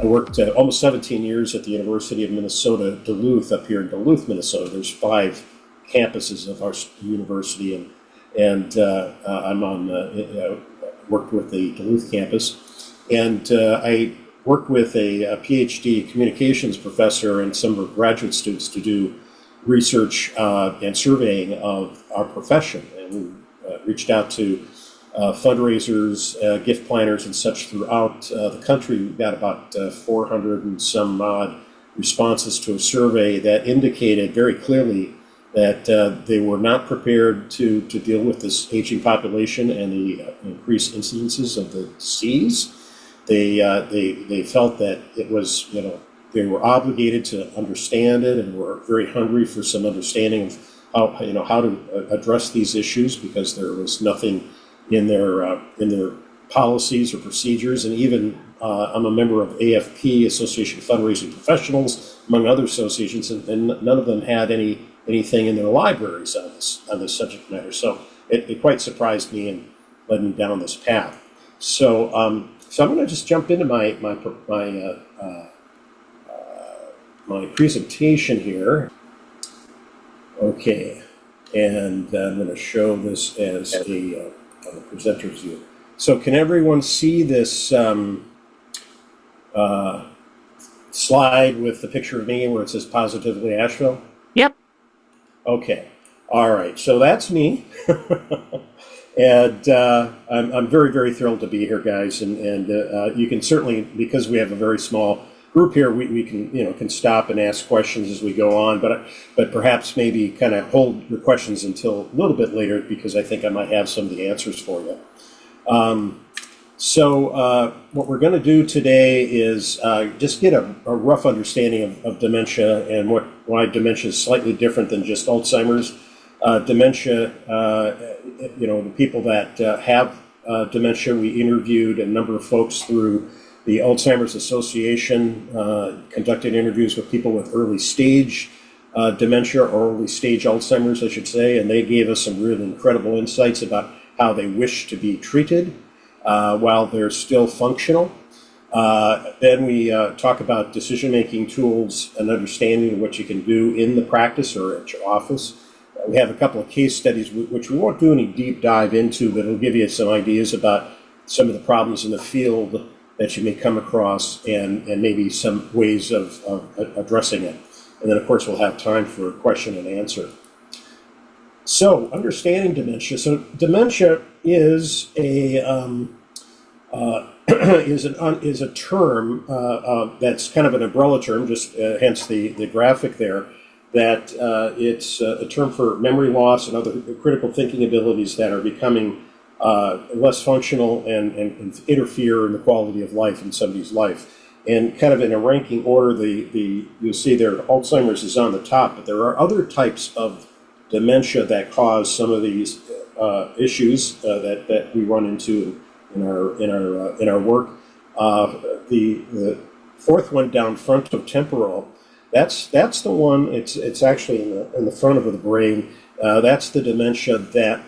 I worked almost 17 years at the University of Minnesota, Duluth, up here in Duluth, Minnesota. There's 5 campuses of our university, and I'm on worked with the Duluth campus, and I worked with a PhD communications professor and some of our graduate students to do research and surveying of our profession, and we reached out to fundraisers, gift planners, and such throughout the country. We've got about 400 and some odd responses to a survey that indicated very clearly that they were not prepared to deal with this aging population and the increased incidences of the disease. They felt that it was, they were obligated to understand it and were very hungry for some understanding of how to address these issues, because there was nothing in their policies or procedures. And even I'm a member of AFP, Association of Fundraising Professionals, among other associations, and none of them had anything in their libraries on this subject matter. So it quite surprised me and led me down this path. So so I'm going to just jump into my presentation here. Okay, and I'm going to show this as a presenter's view. So can everyone see this slide with the picture of me where it says Positively Asheville? Yep. Okay. All right. So that's me. And I'm very, very thrilled to be here, guys. And you can certainly, because we have a very small group here, we can stop and ask questions as we go on. But perhaps maybe kind of hold your questions until a little bit later, because I think I might have some of the answers for you. So what we're going to do today is just get a rough understanding of dementia and why dementia is slightly different than just Alzheimer's. Dementia, the people that have dementia, we interviewed a number of folks through the Alzheimer's Association, conducted interviews with people with early stage dementia, or early stage Alzheimer's, I should say, and they gave us some really incredible insights about how they wish to be treated while they're still functional. Then we talk about decision-making tools and understanding of what you can do in the practice or at your office. We have a couple of case studies, which we won't do any deep dive into, but it'll give you some ideas about some of the problems in the field that you may come across, and maybe some ways of addressing it. And then, of course, we'll have time for question and answer. So, understanding dementia. So, dementia is a is a term that's kind of an umbrella term, just hence the graphic there. That it's a term for memory loss and other critical thinking abilities that are becoming less functional and interfere in the quality of life in somebody's life. And kind of in a ranking order, you'll see there Alzheimer's is on the top, but there are other types of dementia that cause some of these issues that we run into in our work. The fourth one down, frontotemporal. That's the one. It's actually in the front of the brain. That's the dementia that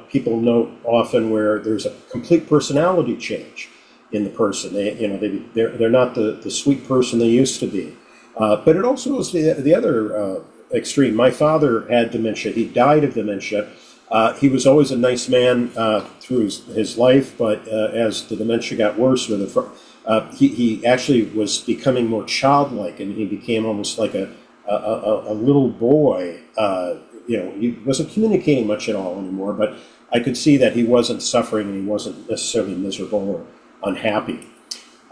people note often, where there's a complete personality change in the person. They're not the sweet person they used to be. But it also is the other extreme. My father had dementia. He died of dementia. He was always a nice man through his life, but as the dementia got worse, he actually was becoming more childlike, and he became almost like a little boy. He wasn't communicating much at all anymore, but I could see that he wasn't suffering, and he wasn't necessarily miserable or unhappy.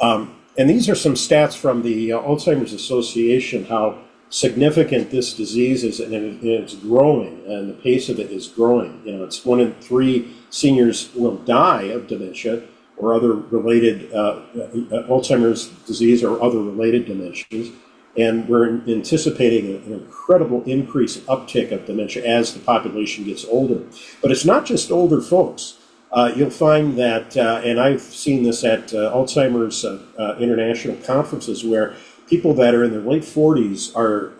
And these are some stats from the Alzheimer's Association, how significant this disease is, and it's growing, and the pace of it is growing. It's 1 in 3 seniors will die of dementia or other related Alzheimer's disease or other related dementias. And we're anticipating an incredible increase in uptick of dementia as the population gets older. But it's not just older folks. You'll find that, and I've seen this at Alzheimer's international conferences, where people that are in their late 40s are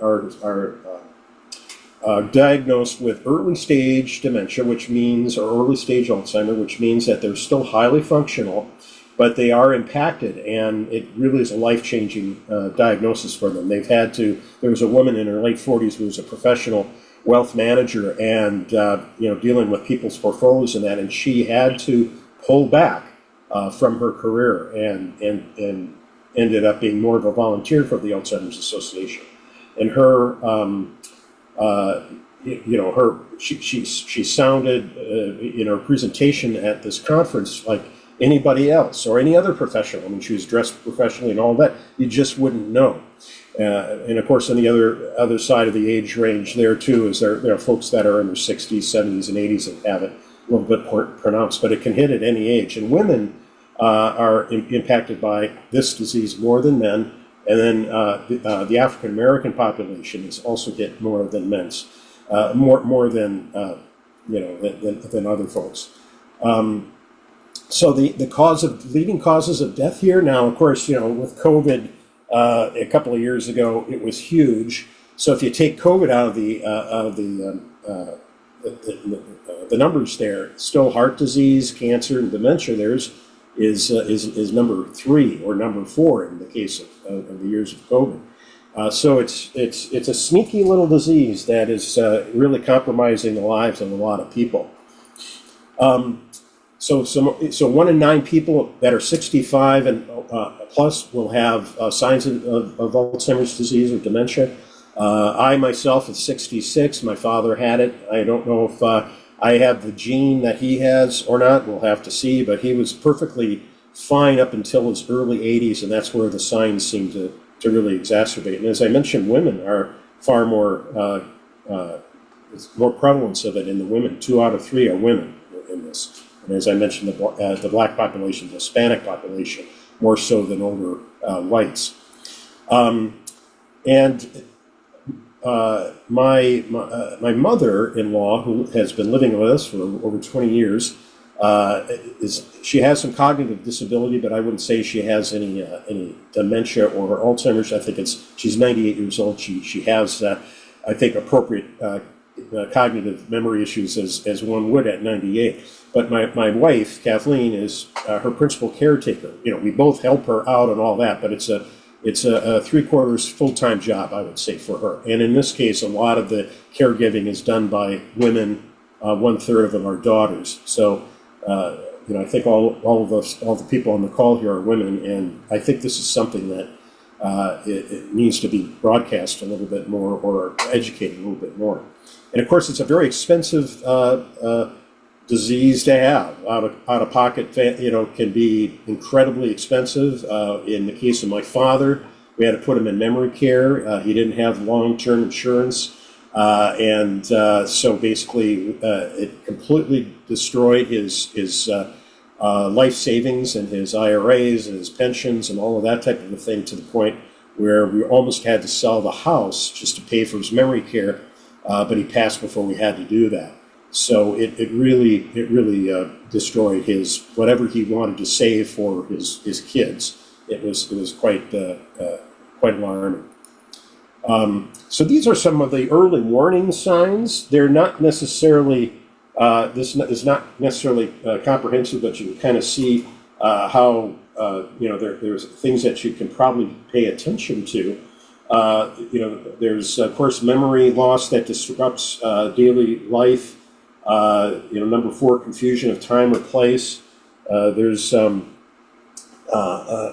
diagnosed with early stage dementia, which means, or early stage Alzheimer, which means that they're still highly functional, but they are impacted, and it really is a life-changing diagnosis for them. There was a woman in her late 40s who was a professional wealth manager and dealing with people's portfolios and that, and she had to pull back from her career and ended up being more of a volunteer for the Alzheimer's Association. And she sounded in her presentation at this conference like anybody else or any other professional. I mean, she was dressed professionally and all that. You just wouldn't know. And of course, on the other side of the age range there too is there are folks that are in their 60s, 70s, and 80s and have it a little bit more pronounced, but it can hit at any age. And women are impacted by this disease more than men. And then the African American population is also hit more than men's, more than than other folks. So the leading causes of death here now, of course, with COVID a couple of years ago, it was huge. So if you take COVID out of the numbers there, still heart disease, cancer, and dementia is number 3 or number 4 in the case of the years of COVID. So it's a sneaky little disease that is really compromising the lives of a lot of people. So 1 in 9 people that are 65 and plus will have signs of Alzheimer's disease or dementia. I myself is 66. My father had it. I don't know if I have the gene that he has or not. We'll have to see. But he was perfectly fine up until his early 80s, and that's where the signs seem to really exacerbate. And as I mentioned, women are far more more prevalence of it in the women. 2 out of 3 are women in this. And as I mentioned, the black population, the Hispanic population, more so than older whites. My mother-in-law, who has been living with us for over 20 years, she has some cognitive disability, but I wouldn't say she has any dementia or Alzheimer's. I think she's 98 years old. She has, I think, appropriate cognitive memory issues as one would at 98. But my wife, Kathleen, is her principal caretaker. We both help her out and all that, but it's a 3/4 full-time job, I would say, for her. And in this case, a lot of the caregiving is done by women. 1/3 of them are daughters. So, I think all the people on the call here are women, and I think this is something that it needs to be broadcast a little bit more or educated a little bit more. And of course, it's a very expensive disease to have. Out of pocket, can be incredibly expensive. In the case of my father, we had to put him in memory care. He didn't have long-term insurance, and so basically, it completely destroyed his life savings and his IRAs and his pensions and all of that type of a thing, to the point where we almost had to sell the house just to pay for his memory care. But he passed before we had to do that. So it really destroyed his whatever he wanted to save for his kids. It was quite alarming. So these are some of the early warning signs. They're not necessarily this is not necessarily comprehensive, but you can kind of see how there's things that you can probably pay attention to. There's of course memory loss that disrupts daily life. Number 4, confusion of time or place. There's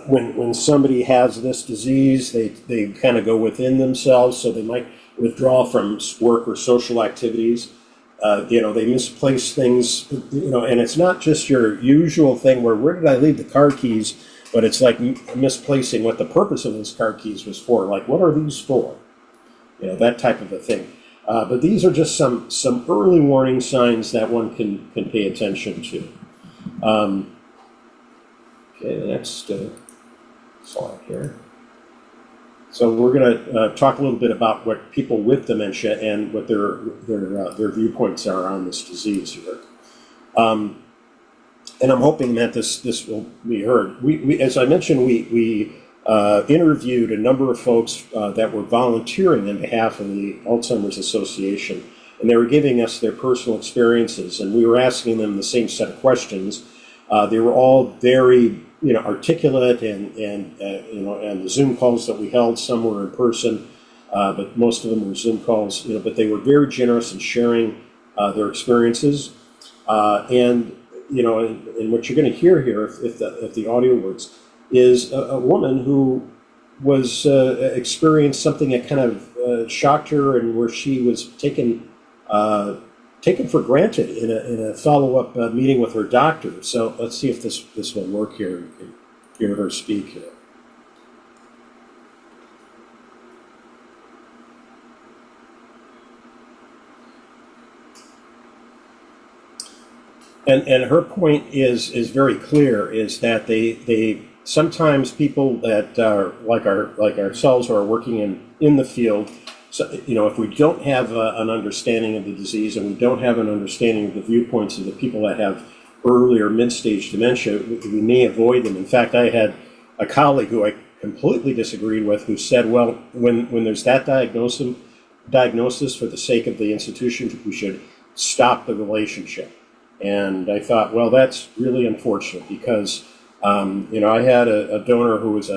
when somebody has this disease, they kind of go within themselves, so they might withdraw from work or social activities. They misplace things, and it's not just your usual thing where did I leave the car keys, but it's like misplacing what the purpose of those car keys was for, like what are these for? That type of a thing. But these are just some early warning signs that one can pay attention to. Okay, the next slide here. So we're going to talk a little bit about what people with dementia and what their viewpoints are on this disease here. And I'm hoping that this will be heard. We as I mentioned, we interviewed a number of folks that were volunteering on behalf of the Alzheimer's Association, and they were giving us their personal experiences, and we were asking them the same set of questions. They were all very articulate, and and the Zoom calls that we held, some were in person, but most of them were Zoom calls. But they were very generous in sharing their experiences, and what you're going to hear here, if the audio works, is a woman who was experienced something that kind of shocked her, and where she was taken for granted in a follow-up meeting with her doctor. So let's see if this will work here. You can hear her speak here. And her point is very clear, is that they sometimes, people that are like ourselves, who are working in the field, so, if we don't have an understanding of the disease, and we don't have an understanding of the viewpoints of the people that have early or mid-stage dementia, we may avoid them. In fact, I had a colleague who I completely disagreed with, who said, well, when there's that diagnosis, for the sake of the institution, we should stop the relationship. And I thought, well, that's really unfortunate, because I had a donor who was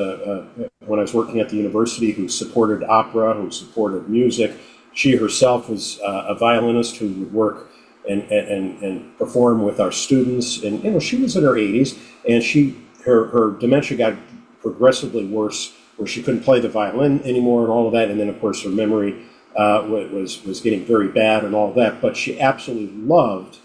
when I was working at the university, who supported opera, who supported music. She herself was a violinist who would work and perform with our students. And she was in her 80s, and her dementia got progressively worse, where she couldn't play the violin anymore and all of that. And then, of course, her memory was getting very bad and all of that. But she absolutely loved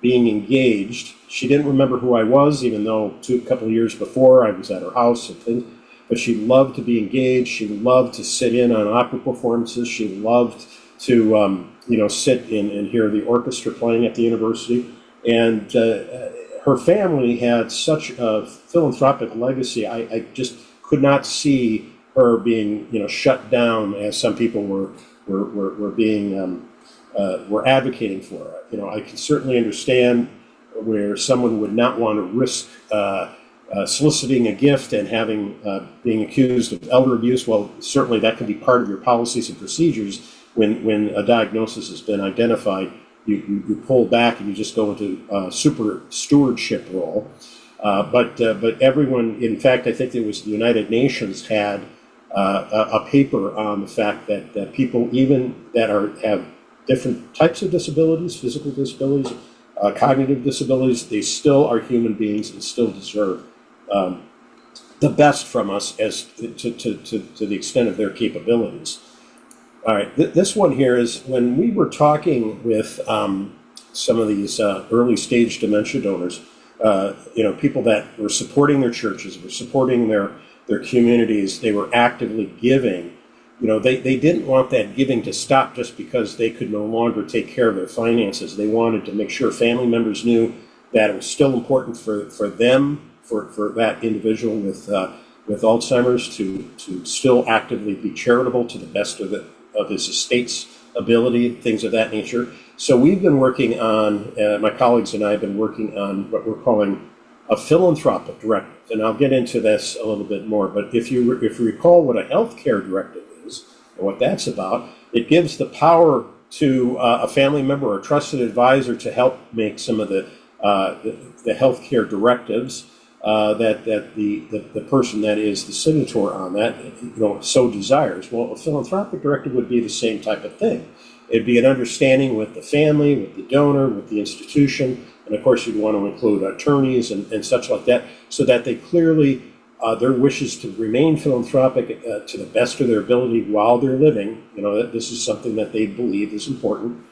being engaged. She didn't remember who I was, even though a couple of years before I was at her house and things. But she loved to be engaged. She loved to sit in on opera performances. She loved to sit and hear the orchestra playing at the university. And her family had such a philanthropic legacy. I just could not see her being shut down, as some people were being were advocating for it. I can certainly understand where someone would not want to risk soliciting a gift and being accused of elder abuse. Well, certainly that can be part of your policies and procedures. When a diagnosis has been identified, you pull back and you just go into a super stewardship role. But everyone, in fact, I think it was the United Nations had a paper on the fact that people, even that have different types of disabilities, physical disabilities, cognitive disabilities, they still are human beings and still deserve the best from us, as to the extent of their capabilities. All right, this one here is when we were talking with some of these early stage dementia donors, people that were supporting their churches, were supporting their communities, they were actively giving. They didn't want that giving to stop just because they could no longer take care of their finances. They wanted to make sure family members knew that it was still important for them, for that individual with Alzheimer's, to still actively be charitable to the best of his estate's ability, things of that nature. So we've been working on, my colleagues and I have been working on what we're calling a philanthropic directive. And I'll get into this a little bit more, but if you recall what a healthcare directive is, and what that's about, it gives the power to a family member or a trusted advisor to help make some of the healthcare directives that the person that is the signator on that so desires. Well, a philanthropic directive would be the same type of thing. It'd be an understanding with the family, with the donor, with the institution, and of course you'd want to include attorneys and such like that, so that they clearly, their wishes to remain philanthropic to the best of their ability while they're living, that this is something that they believe is important.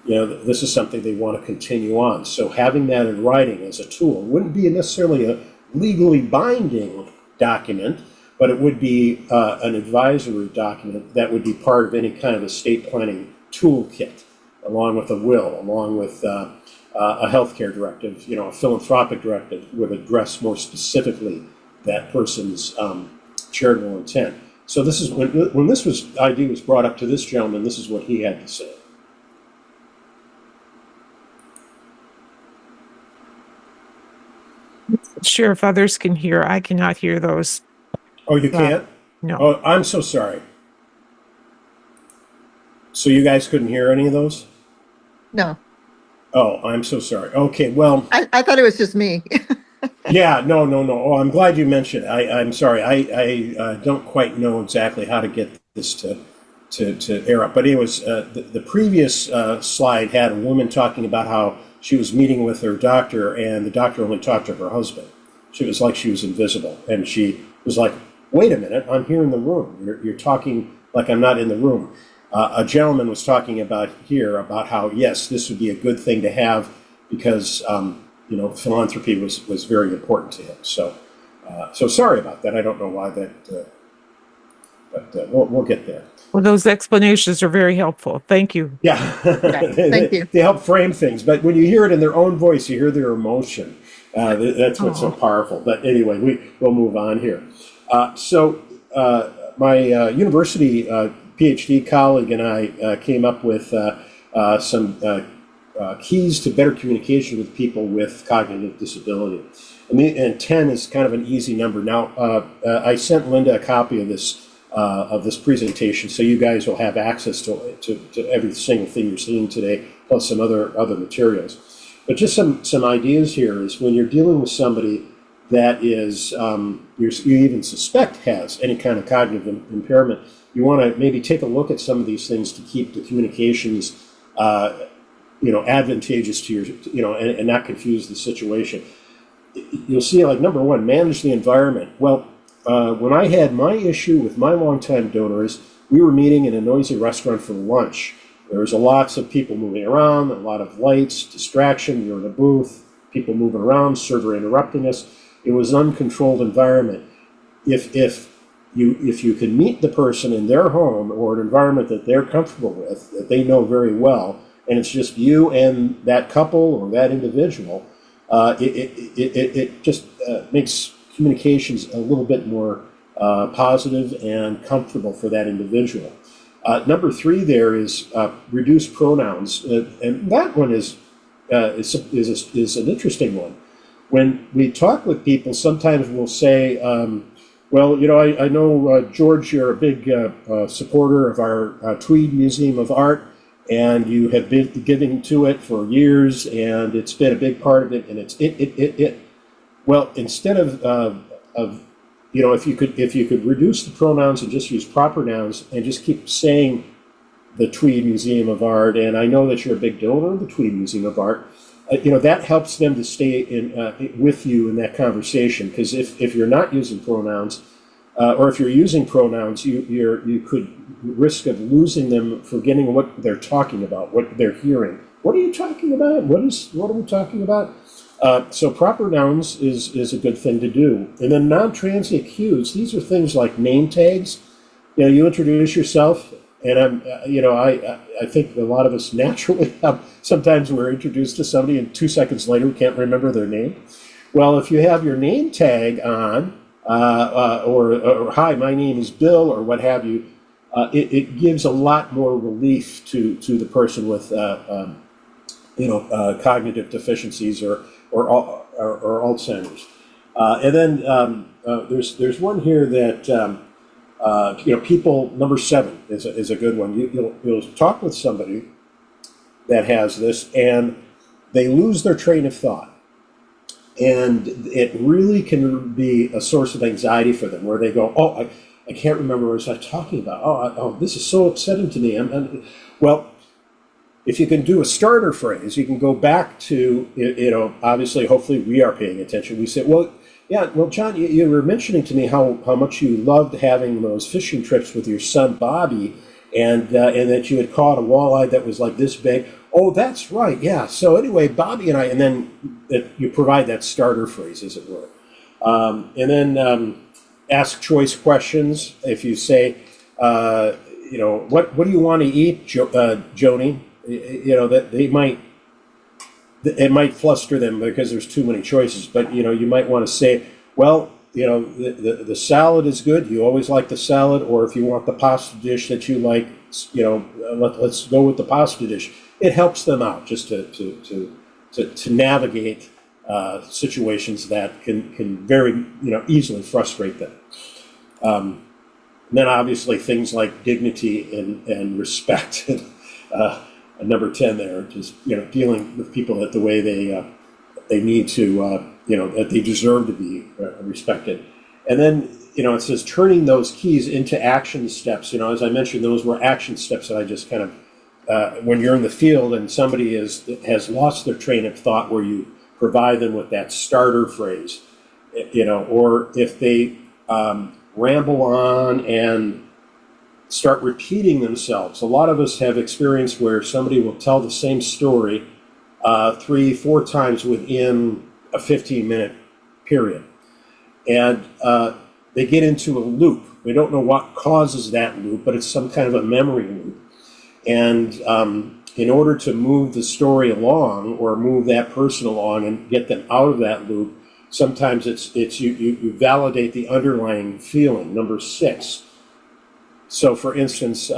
This is something they want to continue on. So having that in writing as a tool wouldn't be necessarily a legally binding document, but it would be an advisory document that would be part of any kind of estate planning toolkit, along with a will, along with a healthcare directive, a philanthropic directive would address more specifically that person's charitable intent. So this is when this idea was brought up to this gentleman, this is what he had to say. Sure, if others can hear, I cannot hear those. Oh, you can't? No. Oh, I'm so sorry. So you guys couldn't hear any of those? No. Oh, I'm so sorry. Okay, well. I thought it was just me. Yeah, no. Oh, I'm glad you mentioned it. I'm sorry. I don't quite know exactly how to get this to air up. But it was the previous slide had a woman talking about how she was meeting with her doctor, and the doctor only talked to her husband. She was like she was invisible, and she was like, "Wait a minute, I'm here in the room. You're talking like I'm not in the room." A gentleman was talking about here about how yes, this would be a good thing to have because philanthropy was very important to him. So sorry about that. I don't know why that, but we'll get there. Well, those explanations are very helpful. Thank you. Yeah, Okay, thank you. they help frame things, but when you hear it in their own voice, you hear their emotion. That's what's so powerful. But anyway, we'll move on here. My university PhD colleague and I came up with some keys to better communication with people with cognitive disability. And 10 is kind of an easy number. Now, I sent Linda a copy of this presentation, so you guys will have access to every single thing you're seeing today, plus some other materials. But just some ideas here is when you're dealing with somebody that is you even suspect has any kind of cognitive impairment, you want to maybe take a look at some of these things to keep the communications advantageous to your, and not confuse the situation. You'll see, like, number one, manage the environment. Well, when I had my issue with my longtime donors, we were meeting in a noisy restaurant for lunch. There was lots of people moving around, a lot of lights, distraction. We were in a booth, people moving around, server interrupting us. It was an uncontrolled environment. If you can meet the person in their home or an environment that they're comfortable with, that they know very well, and it's just you and that couple or that individual, it just makes communications a little bit more positive and comfortable for that individual. Number 3 there is reduce pronouns, and that one is an interesting one. When we talk with people, sometimes we'll say, well, I know, George, you're a big supporter of our Tweed Museum of Art, and you have been giving to it for years, and it's been a big part of it, and it's it. Well, instead of if you could reduce the pronouns and just use proper nouns and just keep saying the Tweed Museum of Art, and I know that you're a big donor of the Tweed Museum of Art, that helps them to stay with you in that conversation. Because if you're not using pronouns, or if you're using pronouns, you could risk of losing them, forgetting what they're talking about, what they're hearing. What are you talking about? What are we talking about? So proper nouns is a good thing to do. And then non-transient cues, these are things like name tags. You introduce yourself, and I think a lot of us naturally sometimes we're introduced to somebody and 2 seconds later we can't remember their name. Well, if you have your name tag on, or hi, my name is Bill, or what have you, it gives a lot more relief to the person with cognitive deficiencies or Alzheimer's. And then there's one here that people. Number 7 is a good one. You'll talk with somebody that has this, and they lose their train of thought. And it really can be a source of anxiety for them, where they go, "Oh, I can't remember what I was talking about. Oh, this is so upsetting to me." Well, if you can do a starter phrase, you can go back to, obviously, hopefully we are paying attention. We say, well, John, you were mentioning to me how much you loved having those fishing trips with your son, Bobby, and that you had caught a walleye that was like this big. Oh, that's right. Yeah. So anyway, Bobby and I, and then you provide that starter phrase, as it were. And then ask choice questions. If you say, what do you want to eat, Joni? That it might fluster them because there's too many choices. But you might want to say, well, the salad is good. You always like the salad, or if you want the pasta dish that you like, let's go with the pasta dish. It helps them out just to navigate situations that can very easily frustrate them. And then obviously things like dignity and respect. Number 10 there, just dealing with people the way they they need to, that they deserve to be respected. And then, it says turning those keys into action steps. As I mentioned, those were action steps that I just kind of, when you're in the field and somebody has lost their train of thought, where you provide them with that starter phrase, or if they ramble on and start repeating themselves. A lot of us have experienced where somebody will tell the same story 3-4 times within a 15-minute period. And they get into a loop. We don't know what causes that loop, but it's some kind of a memory loop. And in order to move the story along, or move that person along and get them out of that loop, sometimes it's you validate the underlying feeling. Number 6. So, for instance,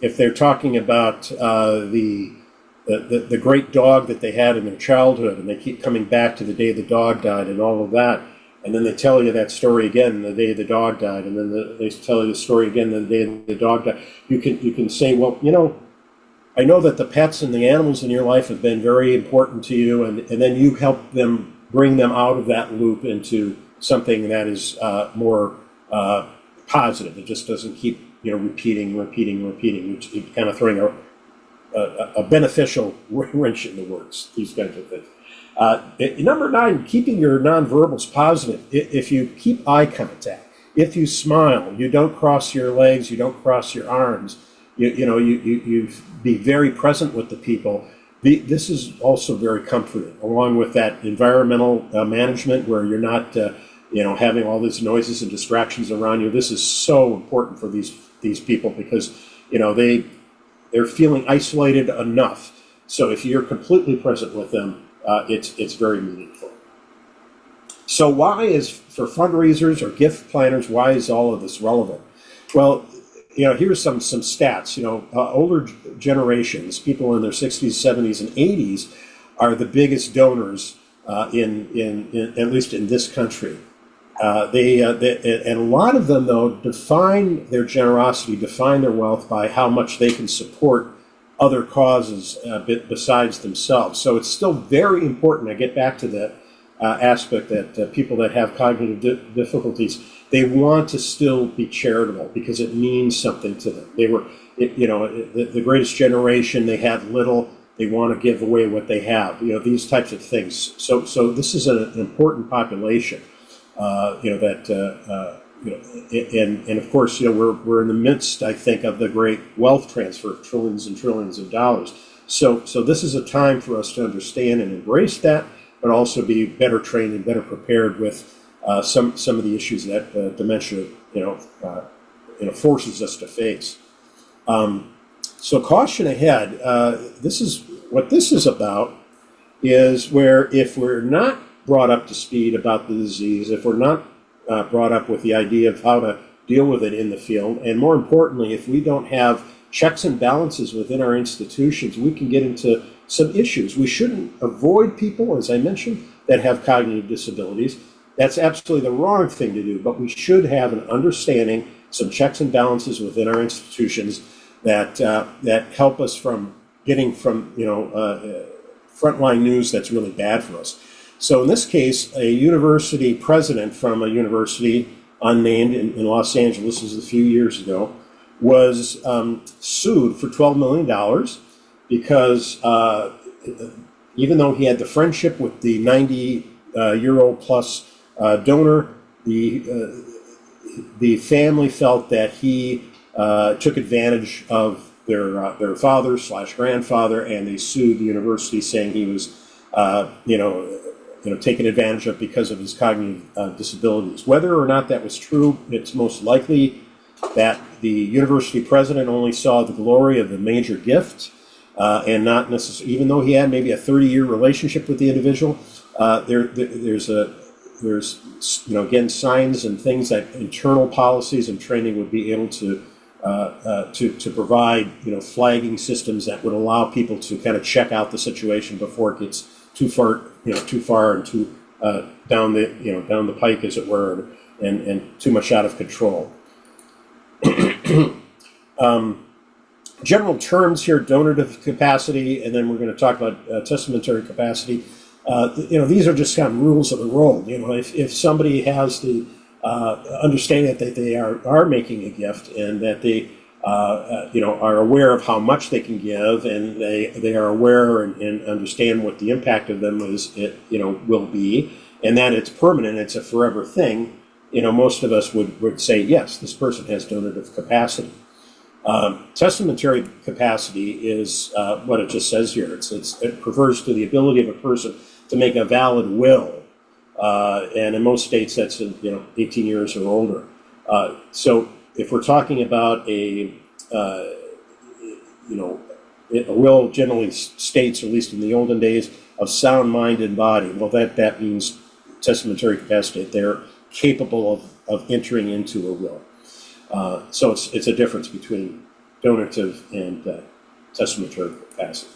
if they're talking about the great dog that they had in their childhood, and they keep coming back to the day the dog died and all of that, and then they tell you that story again the day the dog died, and then they tell you the story again the day the dog died. You can say, well, I know that the pets and the animals in your life have been very important to you, and then you help them, bring them out of that loop into something that is more positive. It just doesn't keep repeating. You're kind of throwing a beneficial wrench in the works. These kinds of things. Number 9, keeping your nonverbals positive. If you keep eye contact, if you smile, you don't cross your legs, you don't cross your arms. You be very present with the people. This is also very comforting, along with that environmental management, where you're not having all these noises and distractions around you. This is so important for these people, because they're feeling isolated enough. So if you're completely present with them, it's very meaningful. So why is, for fundraisers or gift planners, why is all of this relevant? Well, here's some stats. Older generations, people in their 60s, 70s, and 80s, are the biggest donors in at least in this country. And a lot of them, though, define their generosity, define their wealth by how much they can support other causes besides themselves. So it's still very important. I get back to that aspect that people that have cognitive difficulties, they want to still be charitable because it means something to them. They were, the greatest generation. They had little. They want to give away what they have. These types of things. So this is an important population. And of course, we're in the midst, I think, of the great wealth transfer of trillions and trillions of dollars. So this is a time for us to understand and embrace that, but also be better trained and better prepared with some of the issues that dementia, forces us to face. So caution ahead. This is what this is about. Is where if we're not brought up to speed about the disease, if we're not brought up with the idea of how to deal with it in the field, and more importantly, if we don't have checks and balances within our institutions, we can get into some issues. We shouldn't avoid people, as I mentioned, that have cognitive disabilities. That's absolutely the wrong thing to do, but we should have an understanding, some checks and balances within our institutions that help us from getting from frontline news that's really bad for us. So in this case, a university president from a university unnamed in Los Angeles, this was a few years ago, was sued for $12 million because even though he had the friendship with the 90-year-old plus donor, the family felt that he took advantage of their father/grandfather, and they sued the university, saying he was taken advantage of because of his cognitive disabilities. Whether or not that was true, it's most likely that the university president only saw the glory of the major gift, and not necessarily, even though he had maybe a 30-year relationship with the individual, there's again signs and things that internal policies and training would be able to provide, flagging systems that would allow people to kind of check out the situation before it gets too far and too down the pike, as it were, and too much out of control. General terms here: donative capacity, and then we're going to talk about testamentary capacity. these are just kind of rules of the road. If somebody has the understanding that they are making a gift, and that they are aware of how much they can give, and they are aware and understand what the impact of them will be, and that it's permanent, it's a forever thing. Most of us would say, yes, this person has donative capacity. Testamentary capacity is what it just says here. It refers to the ability of a person to make a valid will, and in most states that's 18 years or older. So if we're talking about a will generally states, at least in the olden days, of sound mind and body. Well, that means testamentary capacity. They're capable of entering into a will. So it's a difference between donative and testamentary capacity.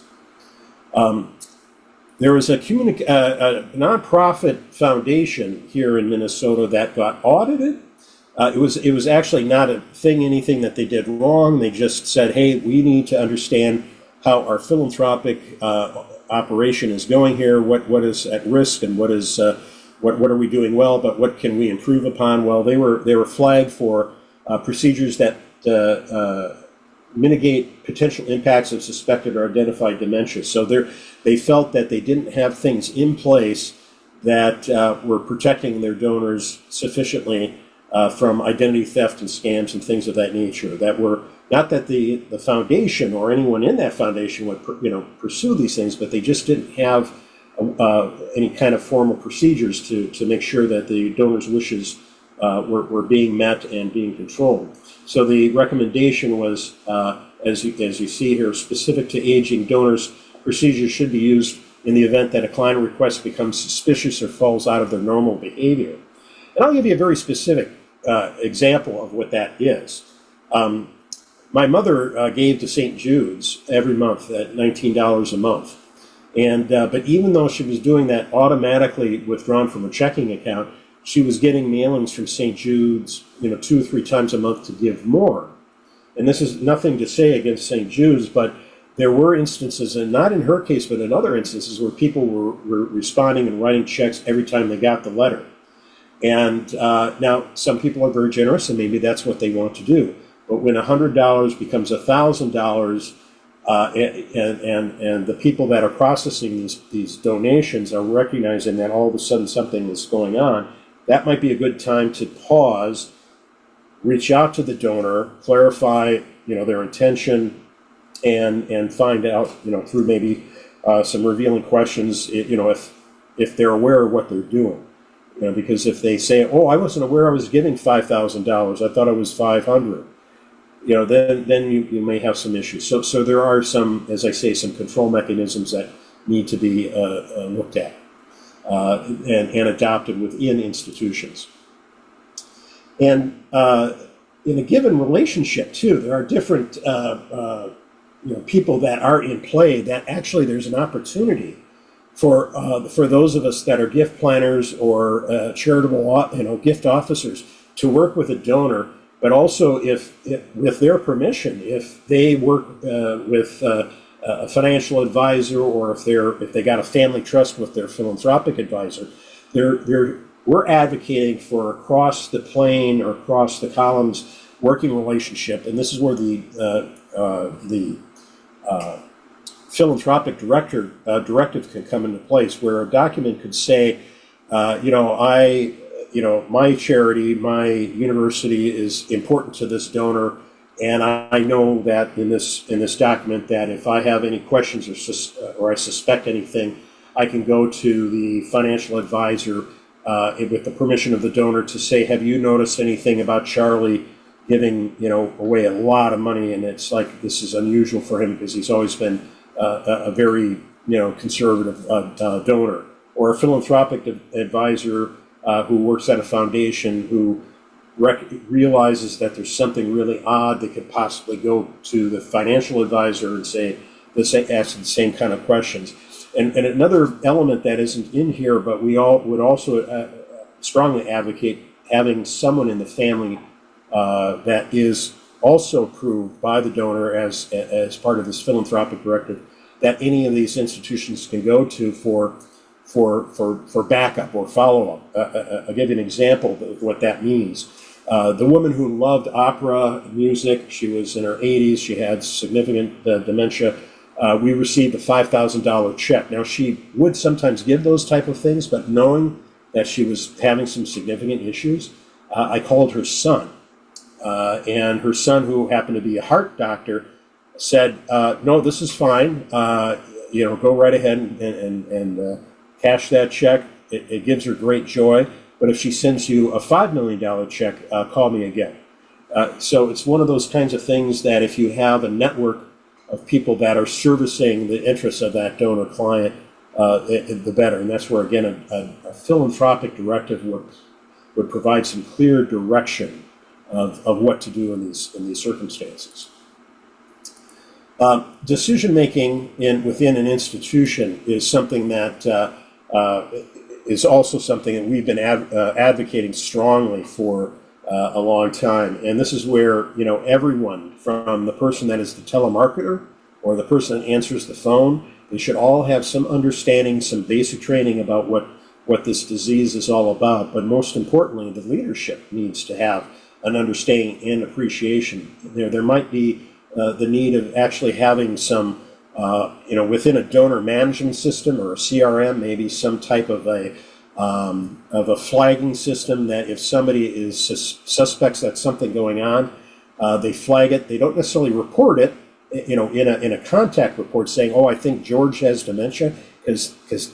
There was a nonprofit foundation here in Minnesota that got audited. It was actually not anything that they did wrong. They just said, hey, we need to understand how our philanthropic operation is going here. What is at risk, and what are we doing well, but what can we improve upon? Well, they were flagged for procedures that mitigate potential impacts of suspected or identified dementia. So they felt that they didn't have things in place that were protecting their donors sufficiently from identity theft and scams and things of that nature. That were not that the foundation or anyone in that foundation would pursue these things, but they just didn't have any kind of formal procedures to make sure that the donors' wishes were being met and being controlled. So the recommendation was, as you see here, specific to aging donors, procedures should be used in the event that a client request becomes suspicious or falls out of their normal behavior. And I'll give you a very specific example of what that is. My mother gave to St. Jude's every month at $19 a month. And but even though she was doing that automatically withdrawn from her checking account, she was getting mailings from St. Jude's, 2 or 3 times a month to give more. And this is nothing to say against St. Jude's, but there were instances, and not in her case, but in other instances, where people were responding and writing checks every time they got the letter. And now some people are very generous, and maybe that's what they want to do. But when $100 becomes $1,000, and the people that are processing these donations are recognizing that all of a sudden something is going on, that might be a good time to pause, reach out to the donor, clarify their intention, and find out through maybe some revealing questions if they're aware of what they're doing. Because if they say, oh, I wasn't aware I was giving $5,000, I thought it was $500. Then you may have some issues. So there are some, as I say, some control mechanisms that need to be looked at and adopted within institutions. And in a given relationship too, there are different people that are in play that actually there's an opportunity for those of us that are gift planners or charitable gift officers to work with a donor. But also, if with their permission, if they work with a financial advisor, or if they got a family trust with their philanthropic advisor, we're advocating for across the plane or across the columns working relationship, and this is where the philanthropic directive can come into place, where a document could say, my charity, my university is important to this donor, and I know that in this document that if I have any questions or I suspect anything, I can go to the financial advisor with the permission of the donor to say, have you noticed anything about Charlie giving away a lot of money, and it's like this is unusual for him because he's always been a very conservative donor, or a philanthropic advisor who works at a foundation who realizes that there's something really odd. They could possibly go to the financial advisor and ask the same kind of questions. And another element that isn't in here, but we all would also strongly advocate having someone in the family that is also approved by the donor as part of this philanthropic directive, that any of these institutions can go to for for backup or follow-up. I'll give you an example of what that means. The woman who loved opera music, she was in her 80s, she had significant dementia. We received a $5,000 check. Now, she would sometimes give those type of things, but knowing that she was having some significant issues, I called her son. And her son, who happened to be a heart doctor, said, no, this is fine. Go right ahead and cash that check. It gives her great joy. But if she sends you a $5 million check, call me again. So it's one of those kinds of things that if you have a network of people that are servicing the interests of that donor client, the better. And that's where, again, a philanthropic directive would provide some clear direction of what to do in these circumstances. Decision making within an institution is something that is also something that we've been advocating strongly for a long time. And this is where, everyone, from the person that is the telemarketer or the person that answers the phone, they should all have some understanding, some basic training about what this disease is all about. But most importantly, the leadership needs to have an understanding and appreciation. There might be the need of actually having some, within a donor management system or a CRM, maybe some type of a flagging system that if somebody is suspects that something going on, they flag it. They don't necessarily report it, in a contact report saying, "Oh, I think George has dementia," because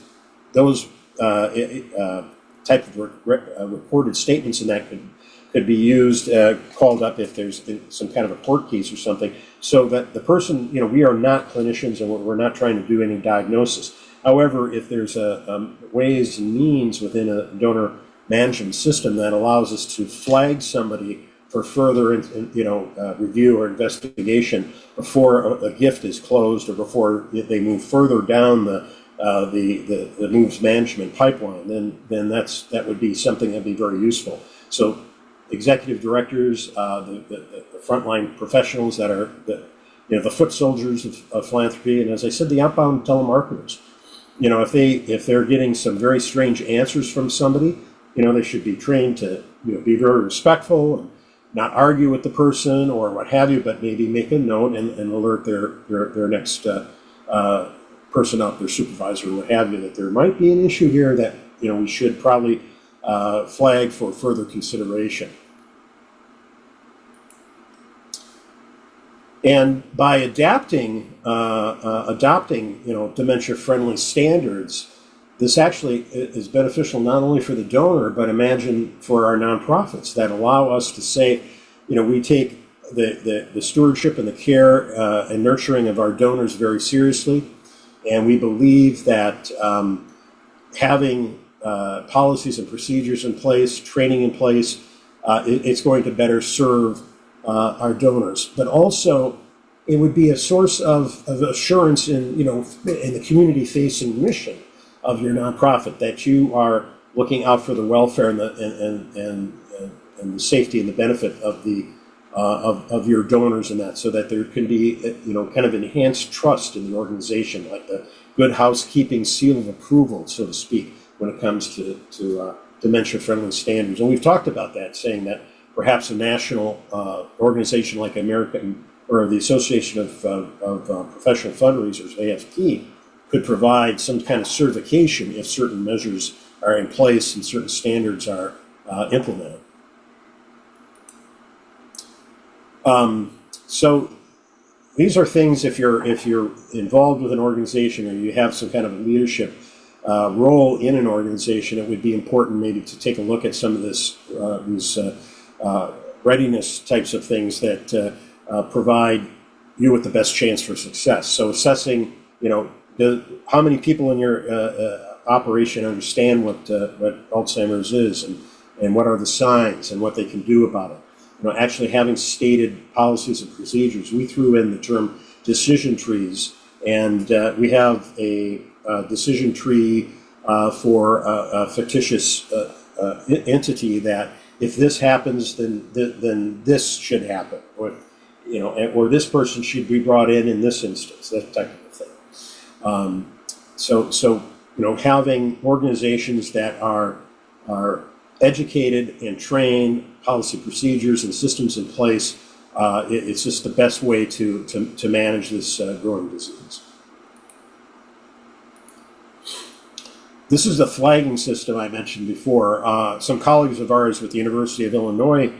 those type of reported statements in that could be used, called up if there's some kind of a court case or something, so that the person, we are not clinicians and we're not trying to do any diagnosis. However, if there's ways and means within a donor management system that allows us to flag somebody for further, review or investigation before a gift is closed or before they move further down the moves management pipeline, then that would be something that'd be very useful. So executive directors, the frontline professionals that are the foot soldiers of philanthropy, and as I said, the outbound telemarketers. If they're getting some very strange answers from somebody, they should be trained to be very respectful and not argue with the person or what have you, but maybe make a note and alert their next person up, their supervisor or what have you, that there might be an issue here that we should probably flag for further consideration. And by adopting dementia-friendly standards, this actually is beneficial not only for the donor, but imagine for our nonprofits that allow us to say, we take the stewardship and the care and nurturing of our donors very seriously, and we believe that having policies and procedures in place, training in place, it's going to better serve our donors. But also, it would be a source of assurance in the community-facing mission of your nonprofit, that you are looking out for the welfare and the safety and the benefit of of your donors, and that, so that there can be kind of enhanced trust in the organization, like the good housekeeping seal of approval, so to speak, when it comes to dementia-friendly standards. And we've talked about that, saying that perhaps a national organization like American or the Association of Professional Fundraisers, AFP, could provide some kind of certification if certain measures are in place and certain standards are implemented. So these are things, if you're involved with an organization or you have some kind of a leadership role in an organization, it would be important maybe to take a look at some of these readiness types of things that provide you with the best chance for success. So assessing, how many people in your operation understand what Alzheimer's is, and what are the signs and what they can do about it. Actually having stated policies and procedures. We threw in the term decision trees, and we have a decision tree for a fictitious entity that if this happens, then this should happen, or or this person should be brought in this instance, that type of thing. So having organizations that are educated and trained, policy procedures and systems in place, it's just the best way to manage this growing disease. This is the flagging system I mentioned before. Some colleagues of ours with the University of Illinois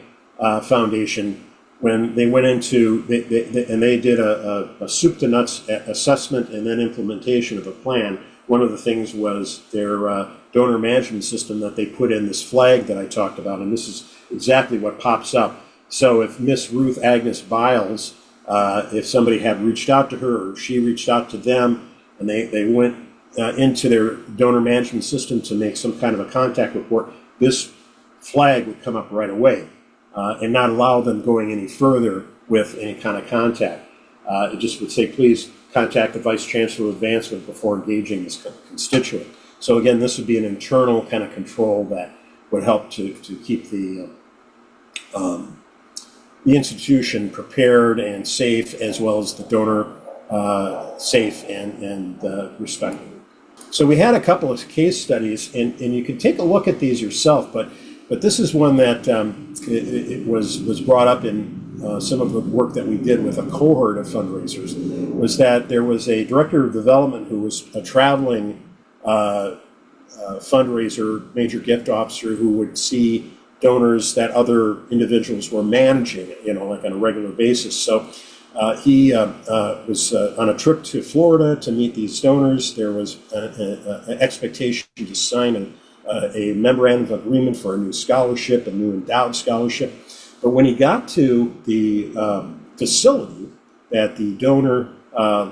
Foundation, when they went into, and they did a soup to nuts assessment and then implementation of a plan. One of the things was their donor management system that they put in this flag that I talked about, and this is exactly what pops up. So if Miss Ruth Agnes Biles, if somebody had reached out to her or she reached out to them, and they went into their donor management system to make some kind of a contact report, this flag would come up right away and not allow them going any further with any kind of contact. It just would say, please contact the Vice Chancellor of Advancement before engaging this constituent. So again, this would be an internal kind of control that would help to keep the institution prepared and safe, as well as the donor safe and respected. So we had a couple of case studies, and you can take a look at these yourself, but this is one that it was brought up in some of the work that we did with a cohort of fundraisers, was that there was a director of development who was a traveling fundraiser, major gift officer, who would see donors that other individuals were managing, like on a regular basis. So he was on a trip to Florida to meet these donors. There was an expectation to sign a memorandum of agreement for a new scholarship, a new endowed scholarship. But when he got to the facility that the donor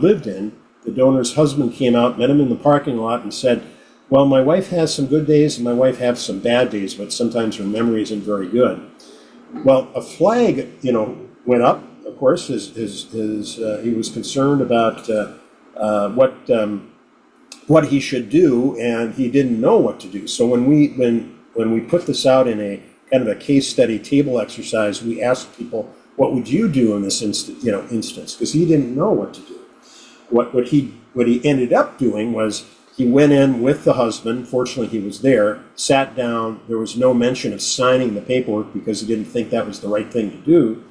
lived in, the donor's husband came out, met him in the parking lot, and said, well, my wife has some good days and my wife has some bad days, but sometimes her memory isn't very good. Well, a flag, went up, of course, as he was concerned about what he should do, and he didn't know what to do. So when we put this out in a kind of a case study table exercise, we asked people, what would you do in this instance? Because he didn't know what to do. What he ended up doing was he went in with the husband. Fortunately, he was there, sat down. There was no mention of signing the paperwork because he didn't think that was the right thing to do.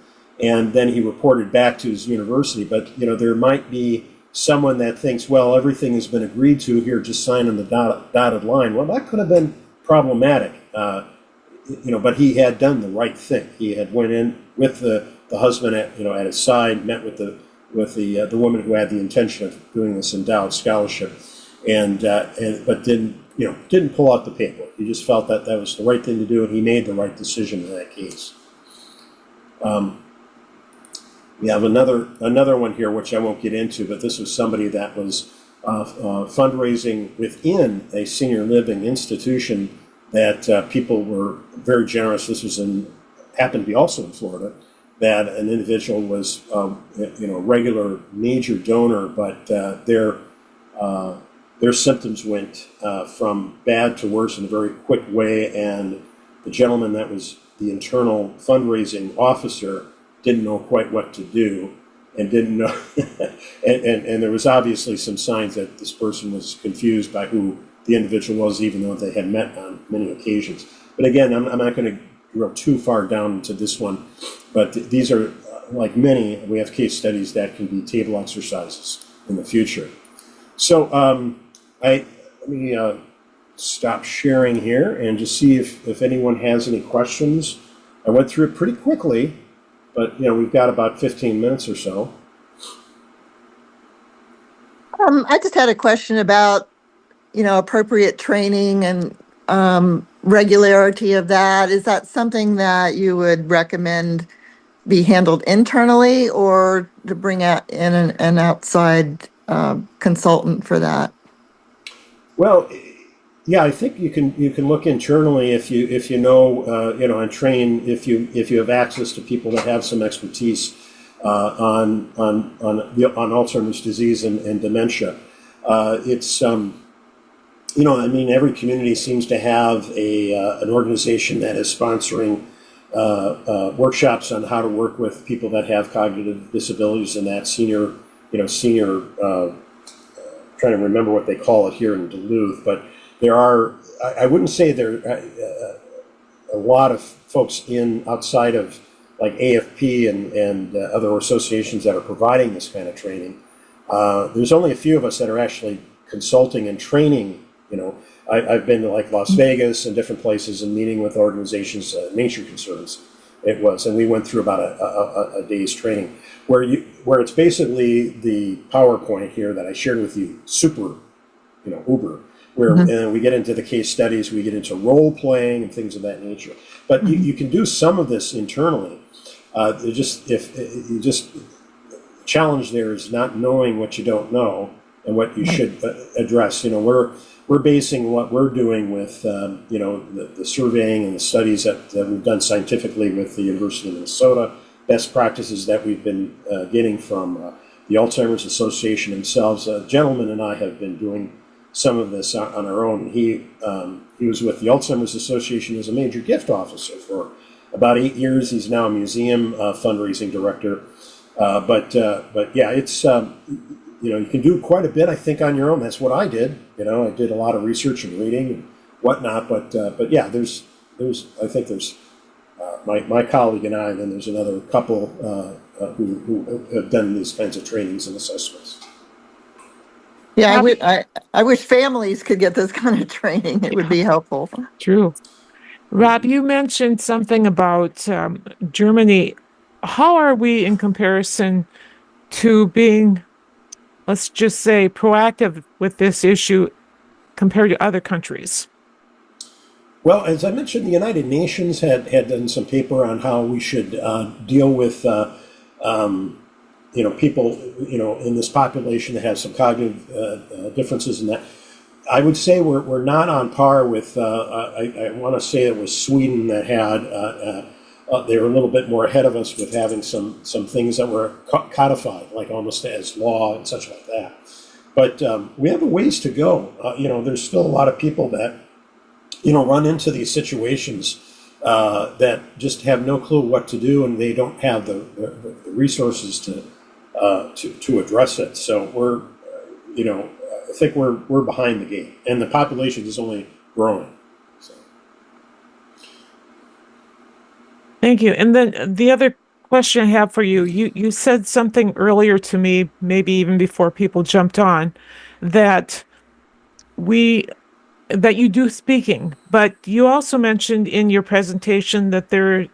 And then he reported back to his university. But, there might be someone that thinks, well, everything has been agreed to here, just sign on the dotted line. Well, that could have been problematic. But he had done the right thing. He had went in with the husband at his side, met with the woman who had the intention of doing this endowed scholarship, but didn't pull out the paperwork. He just felt that was the right thing to do, and he made the right decision in that case. We have another one here, which I won't get into, but this was somebody that was fundraising within a senior living institution that people were very generous. This was happened to be also in Florida, that an individual was a regular major donor, but their symptoms went from bad to worse in a very quick way, and the gentleman that was the internal fundraising officer didn't know quite what to do, and didn't know, and there was obviously some signs that this person was confused by who the individual was, even though they had met on many occasions. But again, I'm not going to go too far down into this one, but these are, like many, we have case studies that can be table exercises in the future. So let me stop sharing here and just see if anyone has any questions. I went through it pretty quickly, but we've got about 15 minutes or so. I just had a question about appropriate training and regularity of that. Is that something that you would recommend be handled internally, or to bring out in an outside consultant for that? Well, yeah, I think you can look internally if you know and train if you have access to people that have some expertise on Alzheimer's disease and dementia. It's every community seems to have an organization that is sponsoring workshops on how to work with people that have cognitive disabilities, and that senior trying to remember what they call it here in Duluth, but there are, I wouldn't say there are a lot of folks outside of like AFP and other associations that are providing this kind of training. There's only a few of us that are actually consulting and training. I've been to like Las Vegas and different places and meeting with organizations, nature concerns it was, and we went through about a day's training where it's basically the PowerPoint here that I shared with you, super, uber, where and we get into the case studies, we get into role playing and things of that nature. But you can do some of this internally. The challenge there is not knowing what you don't know and what you should address. We're basing what we're doing with the surveying and the studies that we've done scientifically with the University of Minnesota, best practices that we've been getting from the Alzheimer's Association themselves. A gentleman and I have been doing some of this on our own. He was with the Alzheimer's Association as a major gift officer for about 8 years. He's now a museum fundraising director. But yeah, it's you can do quite a bit, I think, on your own. That's what I did. I did a lot of research and reading and whatnot. But yeah, there's I think there's my colleague and I, and then there's another couple who have done these kinds of trainings and assessments. Yeah, I wish families could get this kind of training. It would be helpful. True. Rob, you mentioned something about Germany. How are we in comparison to being, let's just say, proactive with this issue compared to other countries? Well, as I mentioned, the United Nations had done some paper on how we should deal with people in this population that have some cognitive differences in that. I would say we're not on par with. I want to say it was Sweden that had. They were a little bit more ahead of us with having some things that were codified, like almost as law and such like that. But we have a ways to go. There's still a lot of people that run into these situations that just have no clue what to do, and they don't have the resources to address it. So we're, I think we're behind the game, and the population is only growing. Thank you. And then the other question I have for you, you said something earlier to me, maybe even before people jumped on, that you do speaking, but you also mentioned in your presentation that there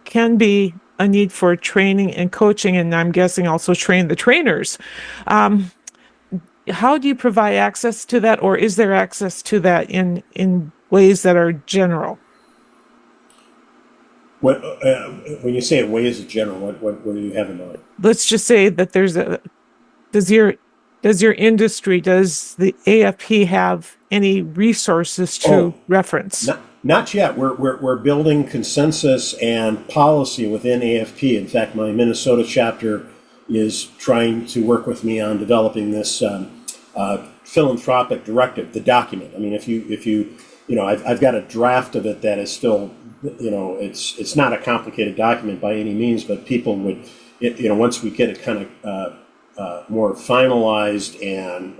can be a need for training and coaching, and I'm guessing also train the trainers. How do you provide access to that, or is there access to that in ways that are general? What when you say ways in general, what do you have in mind? Let's just say that does your industry, does the AFP have any resources to reference? Not yet. We're building consensus and policy within AFP. In fact, my Minnesota chapter is trying to work with me on developing this philanthropic directive, the document. I mean, if you I've got a draft of it that is still, it's not a complicated document by any means, but people would, once we get it kind of more finalized and,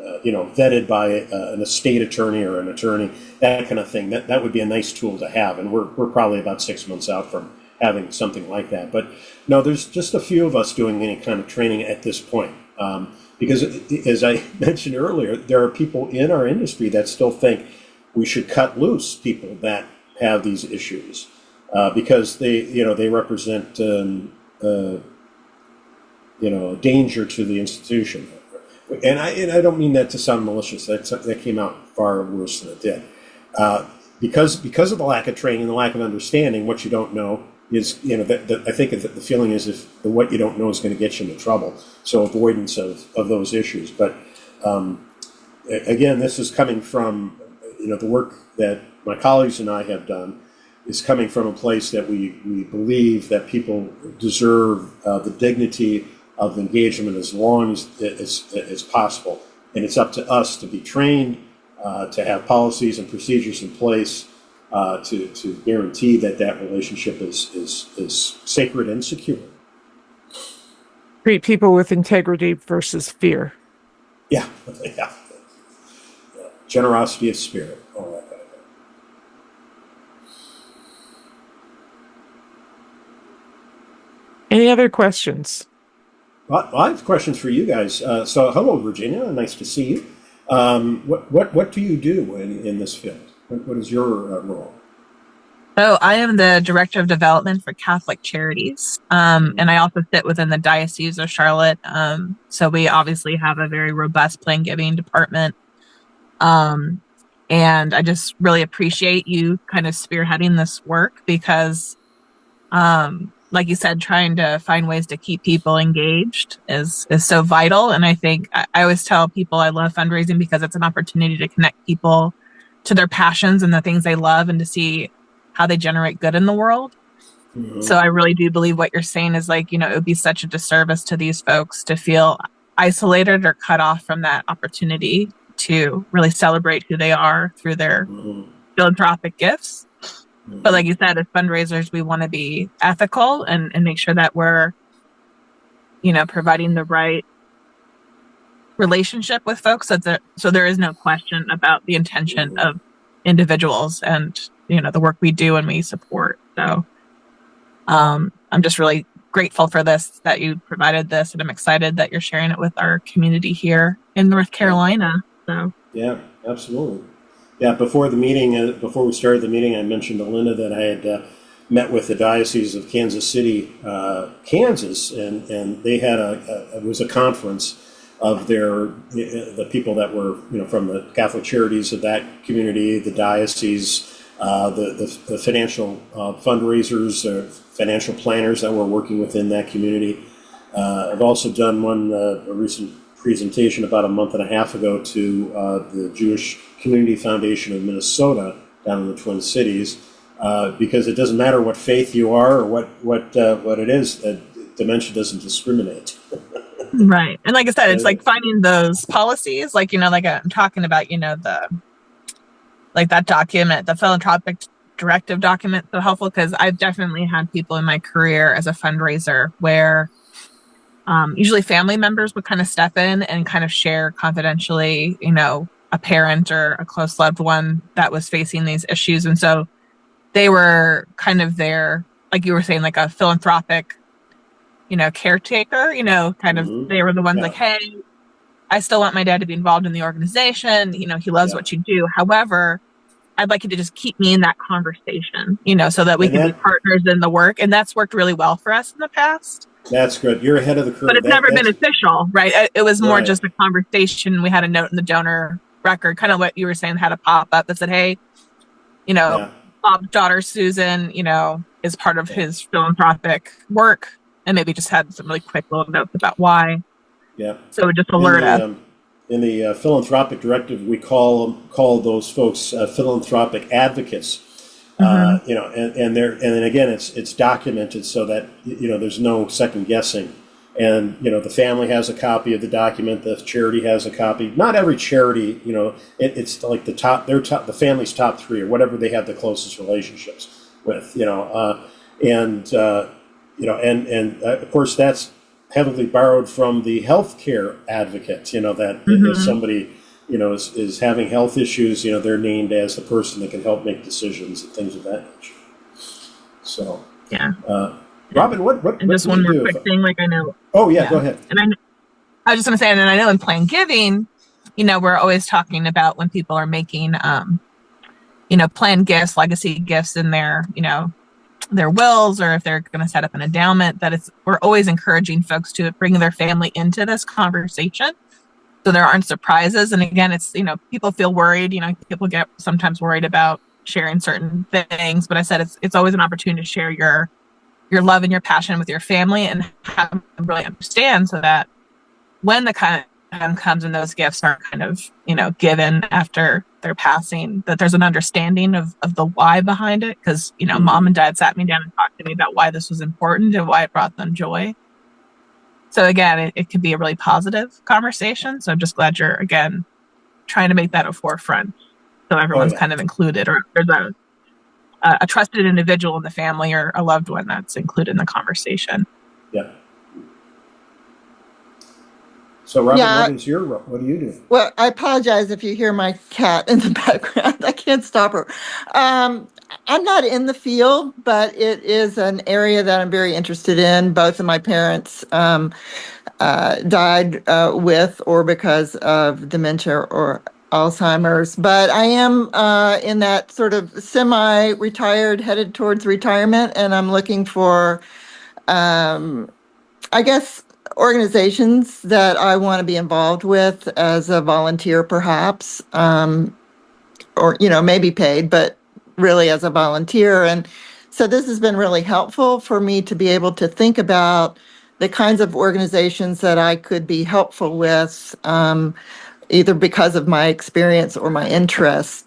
vetted by an estate attorney or an attorney, that kind of thing, that would be a nice tool to have. And we're probably about 6 months out from having something like that. But no, there's just a few of us doing any kind of training at this point. Because as I mentioned earlier, there are people in our industry that still think we should cut loose people that have these issues because they represent a danger to the institution. And I don't mean that to sound malicious. That came out far worse than it did. Because of the lack of training, the lack of understanding, what you don't know is, I think the feeling is if what you don't know is going to get you into trouble. So avoidance of those issues. But again, this is coming from, the work that my colleagues and I have done is coming from a place that we believe that people deserve the dignity of engagement as long as possible. And it's up to us to be trained, to have policies and procedures in place to guarantee that relationship is sacred and secure. Treat people with integrity versus fear. Yeah. generosity of spirit, all that kind of thing. Any other questions? Well, I have questions for you guys. So, hello, Virginia. Nice to see you. What do you do in this field? What is your role? So I am the Director of Development for Catholic Charities, and I also sit within the Diocese of Charlotte. So we obviously have a very robust plan giving department. Um, and I just really appreciate you kind of spearheading this work because, like you said, trying to find ways to keep people engaged is so vital. And I think I always tell people I love fundraising because it's an opportunity to connect people to their passions and the things they love and to see how they generate good in the world. Mm-hmm. So I really do believe what you're saying is like, it would be such a disservice to these folks to feel isolated or cut off from that opportunity to really celebrate who they are through their philanthropic gifts. But like you said, as fundraisers, we want to be ethical and make sure that we're, providing the right relationship with folks so there is no question about the intention of individuals and, the work we do and we support. So I'm just really grateful for this, that you provided this, and I'm excited that you're sharing it with our community here in North Carolina. So yeah, absolutely. Yeah, before we started the meeting, I mentioned to Linda that I had met with the Diocese of Kansas City, Kansas, and they had it was a conference of the people that were from the Catholic Charities of that community, the diocese, the financial fundraisers, financial planners that were working within that community. I've also done a recent presentation about a month and a half ago to the Jewish Community Foundation of Minnesota down in the Twin Cities, because it doesn't matter what faith you are or what it is, dementia doesn't discriminate. Right. And like I said, it's like finding those policies, like, like I'm talking about, like that document, the philanthropic directive document, so helpful because I've definitely had people in my career as a fundraiser where usually family members would kind of step in and kind of share confidentially, a parent or a close loved one that was facing these issues. And so they were kind of there, like you were saying, like a philanthropic, caretaker, kind of, they were the ones like, hey, I still want my dad to be involved in the organization. He loves what you do. However, I'd like you to just keep me in that conversation, so that we can be partners in the work. And that's worked really well for us in the past. That's good. You're ahead of the curve. But it's never been official, right? It was more just a conversation. We had a note in the donor record, kind of what you were saying, had a pop-up that said, hey, Bob's daughter, Susan, is part of his philanthropic work. And maybe just had some really quick little notes about why. Yeah. So it just alert us. In the philanthropic directive, we call those folks philanthropic advocates. And then again, it's documented so that there's no second guessing, and the family has a copy of the document, the charity has a copy. Not every charity, it's like the family's top three or whatever they have the closest relationships with, and of course that's heavily borrowed from the healthcare advocate, that if somebody is having health issues, they're named as the person that can help make decisions and things of that nature. So, yeah. Robin, what and just one more quick thing, like I know. Oh yeah, go ahead. And I was just going to say, and I know in plan giving, we're always talking about when people are making, plan gifts, legacy gifts in their, their wills, or if they're going to set up an endowment, we're always encouraging folks to bring their family into this conversation. So there aren't surprises. And again, it's, people feel worried, people get sometimes worried about sharing certain things, but I said, it's always an opportunity to share your love and your passion with your family and have them really understand, so that when the time comes and those gifts are kind of, given after their passing, that there's an understanding of the why behind it. Cause, mom and dad sat me down and talked to me about why this was important and why it brought them joy. So again, it could be a really positive conversation. So I'm just glad you're, again, trying to make that a forefront, so everyone's kind of included, or there's a trusted individual in the family or a loved one that's included in the conversation. Yeah. So Robin, Yeah. what do you do? Well, I apologize if you hear my cat in the background. I can't stop her. I'm not in the field, but it is an area that I'm very interested in. Both of my parents died with or because of dementia or Alzheimer's, but I am in that sort of semi-retired, headed towards retirement, and I'm looking for, I guess, organizations that I want to be involved with as a volunteer, perhaps, or, maybe paid, but really as a volunteer. And so this has been really helpful for me to be able to think about the kinds of organizations that I could be helpful with, either because of my experience or my interest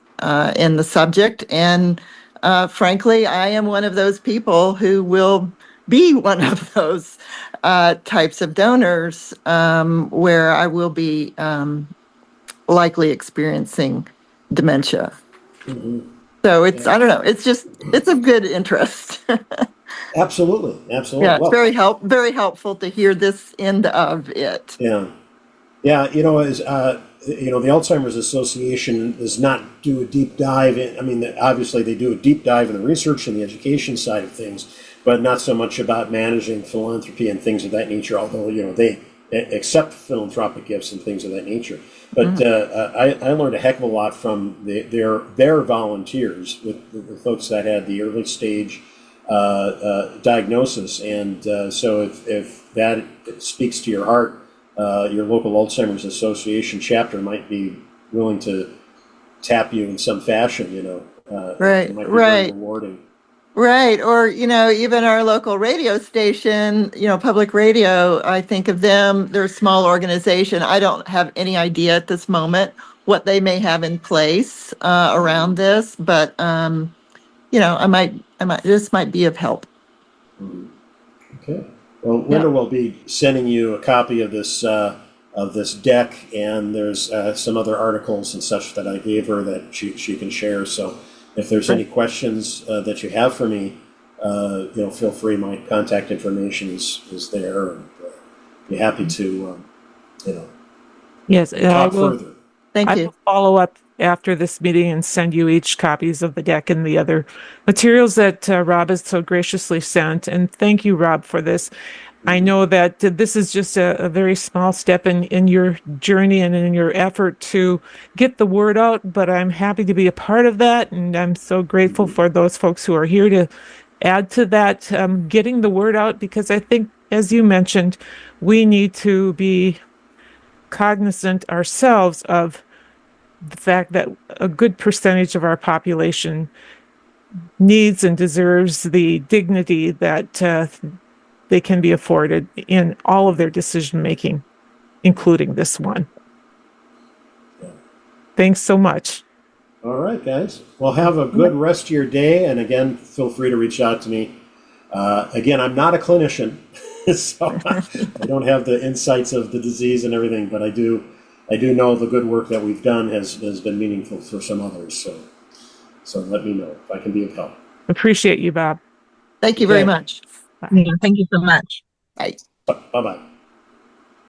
in the subject. And frankly, I am one of those people who will be one of those types of donors where I will be likely experiencing dementia. So I don't know, it's of good interest. Absolutely. Yeah, it's Well, very helpful to hear this end of it. yeah. Yeah, the Alzheimer's Association does not do a deep dive in. I mean, obviously they do a deep dive in the research and the education side of things, but not so much about managing philanthropy and things of that nature. Although they accept philanthropic gifts and things of that nature. But I learned a heck of a lot from their volunteers with the folks that had the early stage diagnosis, and so if that speaks to your heart. Your local Alzheimer's Association chapter might be willing to tap you in some fashion, Right, it might be very right. rewarding. Right. Or, even our local radio station, public radio, I think of them, they're a small organization. I don't have any idea at this moment what they may have in place around this, but, this might be of help. Okay. Well, Linda will be sending you a copy of this deck, and there's some other articles and such that I gave her that she can share. So if there's any questions that you have for me, feel free. My contact information is there, and be happy to Yes, I talk will. further. Thank I you. will follow up after this meeting and send you each copies of the deck and the other materials that Rob has so graciously sent. And thank you, Rob, for this. I know that this is just a very small step in your journey and in your effort to get the word out, but I'm happy to be a part of that. And I'm so grateful for those folks who are here to add to that, getting the word out, because I think, as you mentioned, we need to be cognizant ourselves of the fact that a good percentage of our population needs and deserves the dignity that they can be afforded in all of their decision making, including this one. Thanks so much. All right, guys. Well, have a good rest of your day, and again, feel free to reach out to me. Again, I'm not a clinician, so I don't have the insights of the disease and everything, but I do know the good work that we've done has been meaningful for some others. So let me know if I can be of help. Appreciate you, Bob. Thank you very Okay. much. Yeah, thank you so much. Bye. Bye-bye.